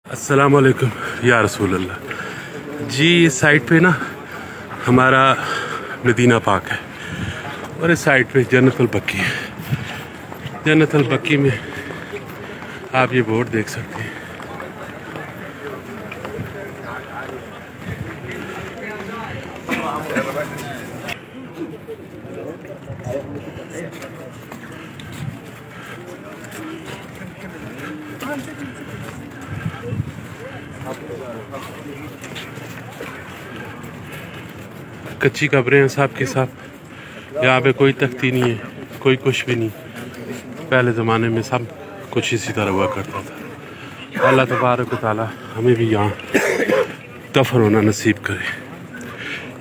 अस्सलाम वालेकुम या रसूल अल्लाह जी। इस साइड पे ना हमारा मदीना पाक है और इस साइड पे जन्नतुल बक्की है। जन्नतुल बक्की में आप ये बोर्ड देख सकते हैं। कच्ची कब्रें हैं सब के सब। यहाँ पे कोई तख्ती नहीं है, कोई कुछ भी नहीं। पहले ज़माने में सब कुछ इसी तरह हुआ करता था। अल्लाह तबारक व तआला हमें भी यहाँ दफन होना नसीब करे।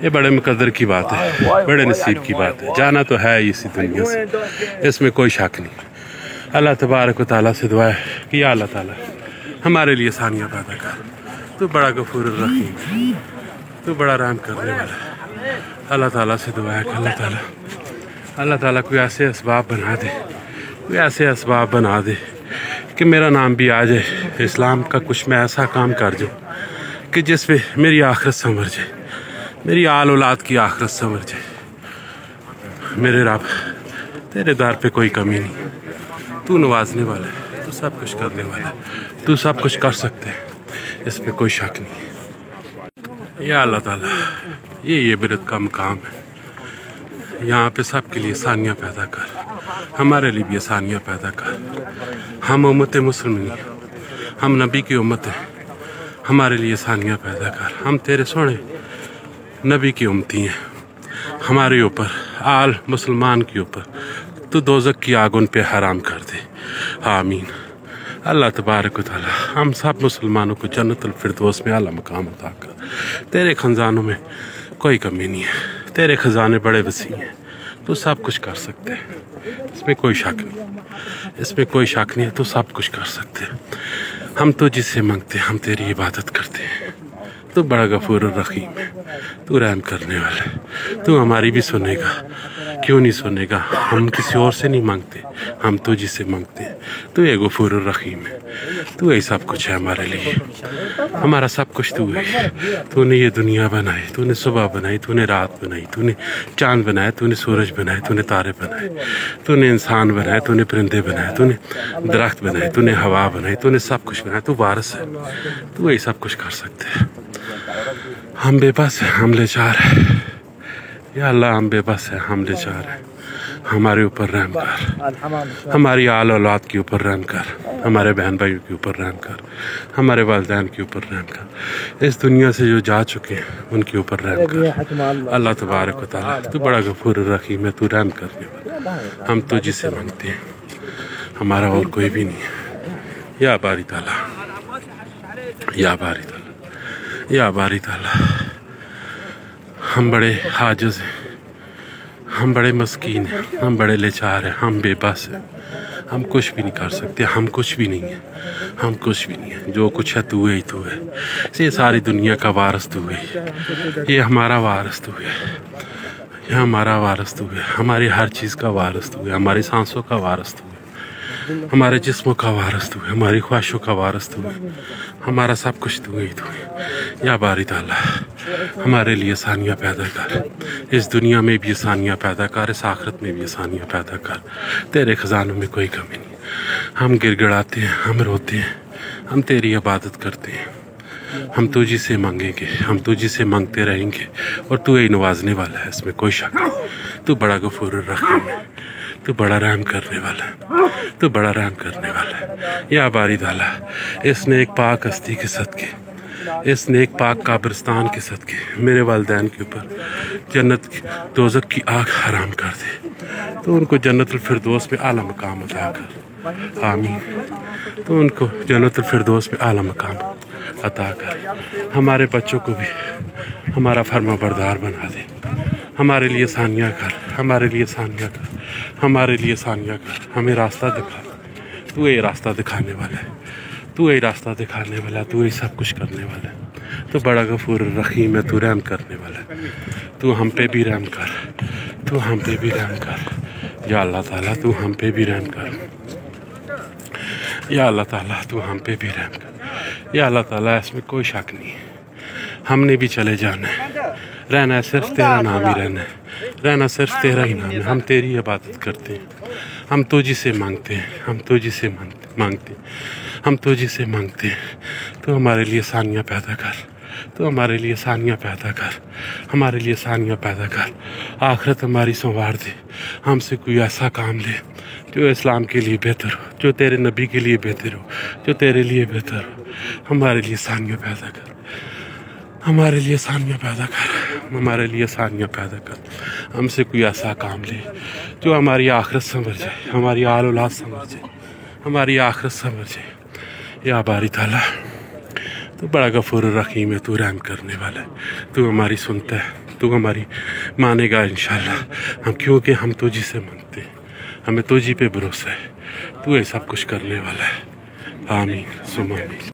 ये बड़े मुकद्दर की बात है, बड़े नसीब की बात है। जाना तो है इसी दुनिया से, इसमें कोई शक नहीं। अल्लाह तबारक व तआला से दुआ है कि या अल्लाह ताला हमारे लिए आसानियाँ पैदा कर। तू बड़ा गफूर रहीम, तू बड़ा रहम करने वाला है। अल्लाह ताला से दुआ है कि अल्लाह ताला कोई ऐसे असबाब बना दे, कोई ऐसे असबाब बना दे कि मेरा नाम भी आ जाए इस्लाम का। कुछ मैं ऐसा काम कर जाऊँ कि जिसमें मेरी आखिरत संवर जाए, मेरी आल औलाद की आखिरत संवर जाए। मेरे रब तेरे दर पे कोई कमी नहीं। तू नवाजने वाला है, तू सब कुछ करने वाला है, तू सब कुछ कर सकते है, इसमें कोई शक नहीं। या अल्लाह ताला ये बिरत का मकाम है। यहाँ पे सब के लिए आसानियाँ पैदा कर, हमारे लिए भी आसानियाँ पैदा कर। हम उम्मत मुस्लिम, हम नबी की उम्मत है, हमारे लिए आसानियाँ पैदा कर। हम तेरे सोने नबी की उम्मती हैं। हमारे ऊपर आल मुसलमान के ऊपर तू दोज़ख की आग उन पे हराम कर दे, आमीन। अल्लाह तबारक व तआला हम सब मुसलमानों को जन्नतुल फिरदौस में आला मकाम अता कर। तेरे खजानों में कोई कमी नहीं है, तेरे खजाने बड़े वसी हैं, तू सब कुछ कर सकते हैं, इसमें कोई शक नहीं, इसमें कोई शक नहीं है। तू सब कुछ कर सकते हैं। हम तो जिससे मांगते हैं, हम तेरी इबादत करते हैं। तू बड़ा गफूर रहीम है, तू रहम करने वाला है। तू हमारी भी सुनेगा, क्यों नहीं सुनेगा। हम किसी और से नहीं मांगते, हम तो जिससे मांगते हैं। तू ये गफूर रहीम है, तू यही सब कुछ है हमारे लिए। हमारा सब कुछ तू है। तूने ये दुनिया बनाई, तूने सुबह बनाई, तूने रात बनाई, तूने चांद बनाया, तूने सूरज बनाए, तूने तारे बनाए, तूने इंसान बनाए, तूने परिंदे बनाए, तूने दरख्त बनाए, तूने हवा बनाई, तूने सब कुछ बनाया। तू वारिस है, तू यही सब कुछ कर सकते है। हम बेबस हैं, हम लाचार हैं। या अल्लाह हम बेबस हैं, हम लाचार हैं। हमारे ऊपर रहम कर, हमारी आल औलाद के ऊपर रहम कर, हमारे बहन भाइयों के ऊपर रहम कर, हमारे वालिदैन के ऊपर रहम कर। इस दुनिया से जो जा चुके हैं उनके ऊपर रहम कर। अल्लाह तबारक व तआला तू बड़ा गफूर रहीम है, तू रहम करने वाला। हम तो जिसे मांगते हैं, हमारा और कोई भी नहीं है। या बारी ताला, या बारी ताला, या बारी ताला। हम बड़े हाजिज हैं, हम बड़े मस्कीन हैं, हम बड़े लाचार हैं, हम बेबस हैं। हम कुछ भी नहीं कर सकते, हम कुछ भी नहीं है, हम कुछ भी नहीं है। जो कुछ है तू ही तू है। ये सारी दुनिया का वारिस तू है, ये हमारा वारिस तू है, ये हमारा वारिस तू है, हमारी हर चीज़ का वारिस तू है, हमारी सांसों का वारिस तू है, हमारे जिस्मों का वारिस तू है, हमारी ख्वाहिशों का वारिस तू है। हमारा सब कुछ तू ही तू है। या बारी ताला हमारे लिए आसानियाँ पैदा कर। इस दुनिया में भी आसानियाँ पैदा कर, इस आखिरत में भी आसानियाँ पैदा कर। तेरे खजानों में कोई कमी नहीं। हम गिड़गिड़ाते हैं, हम रोते हैं, हम तेरी इबादत करते हैं। हम तुझी से मांगेंगे, हम तुझी से मांगते रहेंगे और तू ही नवाजने वाला है, इसमें कोई शक नहीं। तू बड़ा गफूर रहीम है, तू बड़ा रहम करने वाला है, तू बड़ा रहम करने वाला है। या बारी ताला इस नेक पाक हस्ती के सदके, इस नेक पाक काब्रिस्तान के सदके मेरे वालिदैन के ऊपर जन्नत की दोज़ख की आग हराम कर दे। तो उनको जन्नतुल फिरदौस में आला मकाम अता कर, आमीन। तो उनको जन्नतुल फिरदौस में आला मकाम अता कर। हमारे बच्चों को भी हमारा फर्मा बरदार बना दे। हमारे लिए आसानियाँ कर, हमारे लिए आसानियाँ कर, हमारे लिए आसानियाँ कर। हमें रास्ता दिखा, तू ये रास्ता दिखाने वाला है, तू यही रास्ता दिखाने वाला है, तू यही सब कुछ करने वाला है। तो बड़ा गफूर रहीम है, तू रहम करने वाला है। तू हम पे भी रहम कर, तू हम पे भी रहम कर। या अल्लाह ताला तू हम पे भी रहम कर। या अल्लाह ताला तू हम पे भी रहम कर। या अल्लाह ताला, इसमें कोई शक नहीं है। हमने भी चले जाना है, रहना है सिर्फ तेरा नाम ही रहना है, रहना सिर्फ तेरा ही नाम है। हम तेरी इबादत करते हैं, हम तुझी से मांगते हैं, हम तुझी से मांगते हैं, हम तुझी से मांगते हैं। तो हमारे लिए आसानियाँ पैदा कर, तो हमारे लिए आसानियाँ पैदा कर, हमारे लिए आसानियाँ पैदा कर। आखिरत हमारी संवार दे, हमसे कोई ऐसा काम ले जो इस्लाम के लिए बेहतर हो, जो तेरे नबी के लिए बेहतर हो, जो तेरे लिए बेहतर हो। हमारे लिए आसानियाँ पैदा कर, हमारे लिए आसानियाँ पैदा कर, हमारे लिए आसानियाँ पैदा कर। हमसे कोई ऐसा काम ले जो हमारी आखिरत संवर जाए, हमारी आल औलाद संवर जाए, हमारी आखिरत संवर जाए। या बारी ताला, तो बड़ा गफूर रहीम है, तू रहम करने वाला है, तू हमारी सुनता है, तू हमारी मानेगा इंशाल्लाह। हम क्योंकि हम तुझी से मांगते हैं, हमें तुझी पे भरोसा है, तू ये सब कुछ करने वाला है। आमीन सुम आमीन।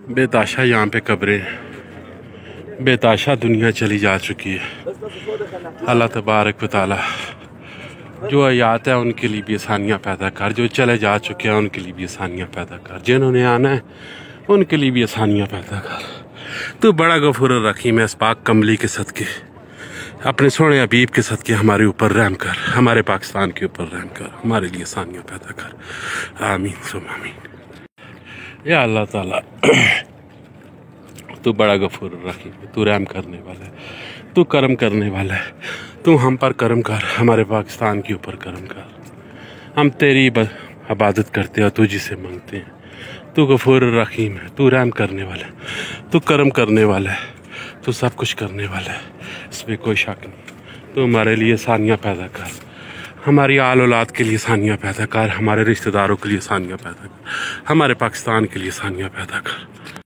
बेताशा यहाँ पे कब्रें हैं, बेताशा दुनिया चली जा चुकी है। अल्लाह तबारक व तआला जो हयात है उनके लिए भी आसानियाँ पैदा कर, जो चले जा चुके हैं उनके लिए भी आसानियाँ पैदा कर, जिन्होंने आना है उनके लिए भी आसानियाँ पैदा कर। तो बड़ा गफूर रहीम है, इस पाक कमली के सदके, अपने सोने हबीब के सदके हमारे ऊपर रहम कर, हमारे पाकिस्तान के ऊपर रहम कर, हमारे लिए आसानियाँ पैदा कर। आमीन सुम आमीन। या अल्लाह ताला, तू बड़ा गफूर रहीम है, तू रहम करने वाला है, तू करम करने वाला है। तू हम पर करम कर, हमारे पाकिस्तान के ऊपर करम कर। हम तेरी इबादत करते हैं, तुझी से मांगते हैं। तू गफूर रहीम है, तू रहम करने वाला है, तू करम करने वाला है, तू सब कुछ करने वाला है, इसमें कोई शक नहीं। तो हमारे लिए आसानियाँ पैदा कर, हमारी आल औलाद के लिए आसानियाँ पैदा कर, हमारे रिश्तेदारों के लिए आसानियाँ पैदा कर, हमारे पाकिस्तान के लिए आसानियाँ पैदा कर।